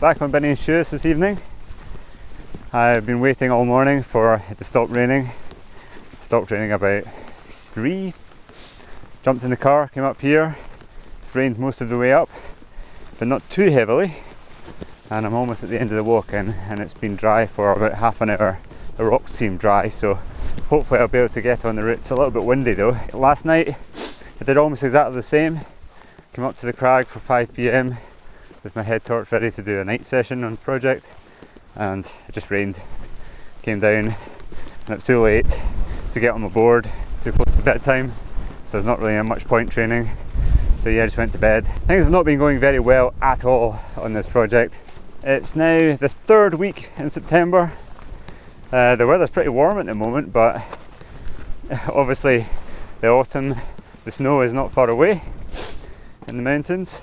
Back on Binny shoes this evening. I've been waiting all morning for it to stop raining. It stopped raining about 3. Jumped in the car, came up here. It's rained most of the way up, but not too heavily. And I'm almost at the end of the walk in, and it's been dry for about half an hour. The rocks seem dry, so hopefully I'll be able to get on the route. It's a little bit windy though. Last night I did almost exactly the same. Came up to the crag for 5 PM with my head torch ready to do a night session on the project, and it just rained. Came down and it was too late to get on the board, too close to bedtime, so there's not really much point training. So yeah, I just went to bed. Things have not been going very well at all on this project. It's now the 3rd week in September. The weather's pretty warm at the moment, but obviously the autumn, the snow is not far away in the mountains.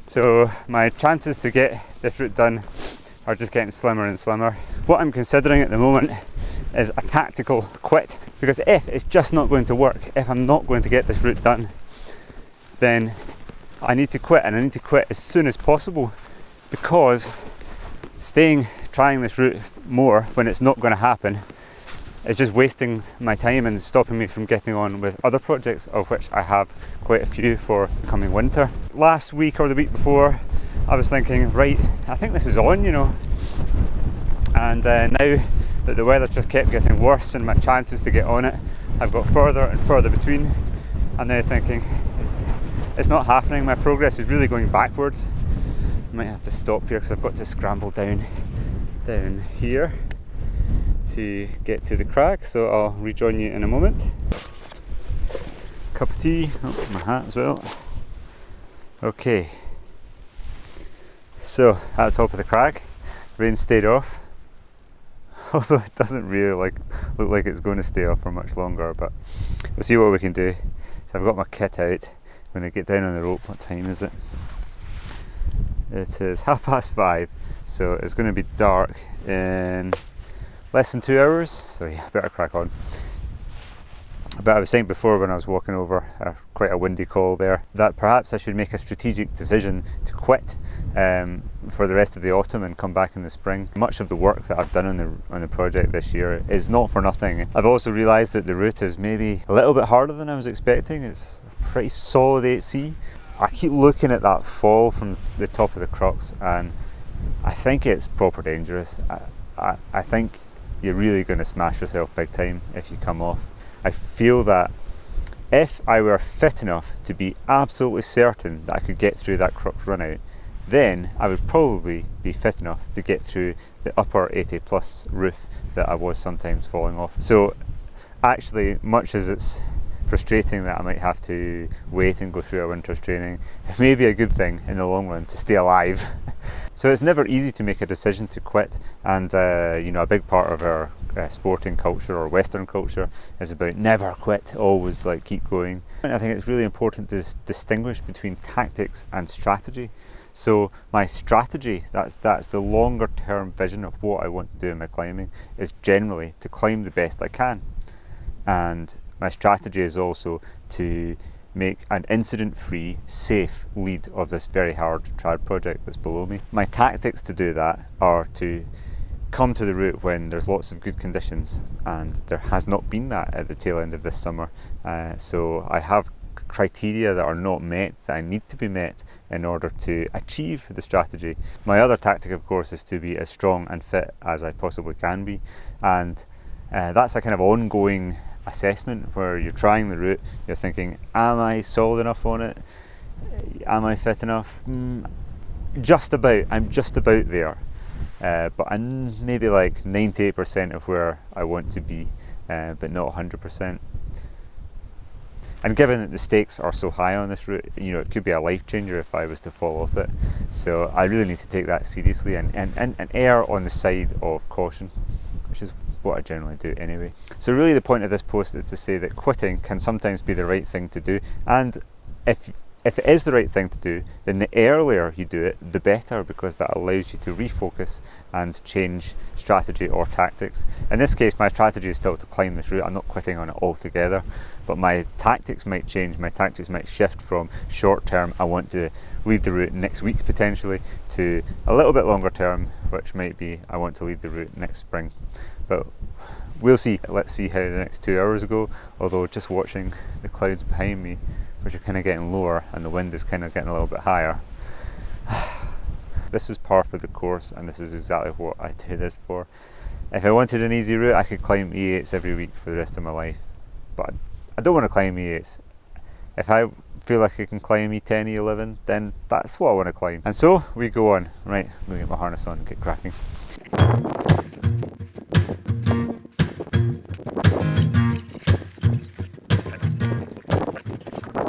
So my chances to get this route done are just getting slimmer and slimmer. What I'm considering at the moment is a tactical quit, because if it's just not going to work, if I'm not going to get this route done, then I need to quit, and I need to quit as soon as possible, because trying this route more when it's not going to happen is just wasting my time and stopping me from getting on with other projects, of which I have quite a few for the coming winter. Last week or the week before, I was thinking, right, I think this is on, and now that the weather just kept getting worse and my chances to get on it have got further and further between, I'm now thinking it's not happening. My progress is really going backwards. I might have to stop here because I've got to scramble down here to get to the crag, so I'll rejoin you in a moment. Cup of tea, my hat as well. Okay, so at the top of the crag, rain stayed off, although it doesn't really look like it's going to stay off for much longer, but we'll see what we can do. So I've got my kit out. When I get down on the rope, what time is it? It is 5:30, so it's going to be dark in less than 2 hours, so yeah, better crack on. But I was saying before when I was walking over, quite a windy call there, that perhaps I should make a strategic decision to quit for the rest of the autumn and come back in the spring. Much of the work that I've done on the project this year is not for nothing. I've also realised that the route is maybe a little bit harder than I was expecting. It's a pretty solid 8C. I keep looking at that fall from the top of the crux, and I think it's proper dangerous. I think you're really going to smash yourself big time if you come off. I feel that if I were fit enough to be absolutely certain that I could get through that crux run out, then I would probably be fit enough to get through the upper 80 plus roof that I was sometimes falling off. So actually, much as it's frustrating that I might have to wait and go through a winter's training, it may be a good thing in the long run to stay alive. So it's never easy to make a decision to quit, and a big part of our sporting culture or Western culture is about never quit, always keep going. And I think it's really important to distinguish between tactics and strategy. So my strategy, that's the longer term vision of what I want to do in my climbing, is generally to climb the best I can. And my strategy is also to make an incident-free, safe lead of this very hard trad project that's below me. My tactics to do that are to come to the route when there's lots of good conditions, and there has not been that at the tail end of this summer. So I have criteria that are not met, that I need to be met in order to achieve the strategy. My other tactic, of course, is to be as strong and fit as I possibly can be, and that's a kind of ongoing assessment where you're trying the route, you're thinking, am I solid enough on it? Am I fit enough? I'm just about there, but I'm maybe 98% of where I want to be, but not 100%. And given that the stakes are so high on this route, it could be a life changer if I was to fall off it. So I really need to take that seriously and err on the side of caution, which is what I generally do anyway. So really the point of this post is to say that quitting can sometimes be the right thing to do, and if if it is the right thing to do, then the earlier you do it, the better, because that allows you to refocus and change strategy or tactics. In this case, my strategy is still to climb this route. I'm not quitting on it altogether, but my tactics might change. My tactics might shift from short term, I want to lead the route next week potentially, to a little bit longer term, which might be I want to lead the route next spring. But we'll see. Let's see how the next 2 hours go, although just watching the clouds behind me, which are kind of getting lower, and the wind is kind of getting a little bit higher. This is par for the course, and this is exactly what I do this for. If I wanted an easy route, I could climb E8s every week for the rest of my life, but I don't want to climb E8s. If I feel like I can climb E10, E11, then that's what I want to climb. And so we go on. Right, I'm going to get my harness on and get cracking.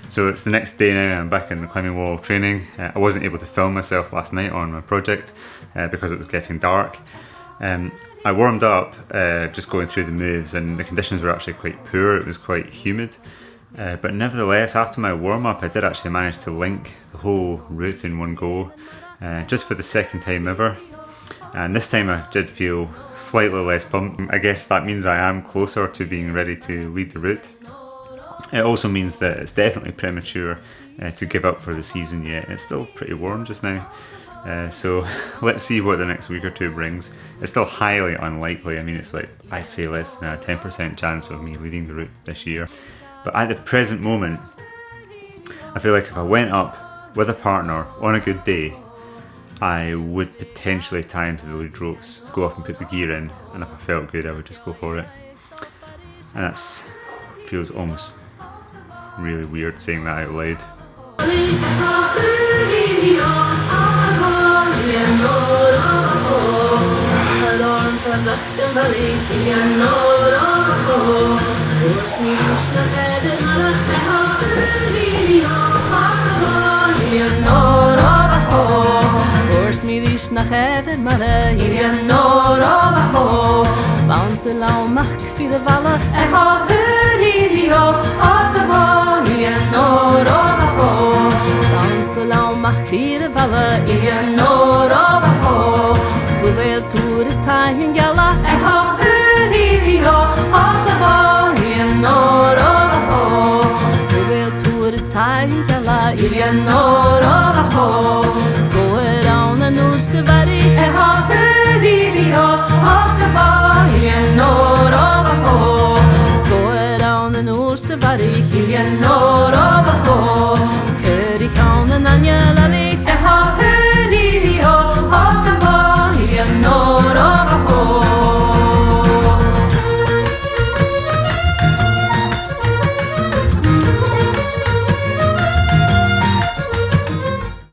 So it's the next day now, I'm back in the climbing wall training. I wasn't able to film myself last night on my project because it was getting dark. I warmed up just going through the moves, and the conditions were actually quite poor. It was quite humid. But nevertheless, after my warm-up, I did actually manage to link the whole route in one go, just for the second time ever. And this time I did feel slightly less pumped. I guess that means I am closer to being ready to lead the route. It also means that it's definitely premature to give up for the season yet. It's still pretty warm just now. So let's see what the next week or two brings. It's still highly unlikely. I mean, it's like, I'd say less than a 10% chance of me leading the route this year. But at the present moment, I feel like if I went up with a partner on a good day, I would potentially tie into the lead ropes, go up and put the gear in, and if I felt good, I would just go for it. And that feels almost really weird saying that out loud. Dansen lang mag vieren vallen in je noord.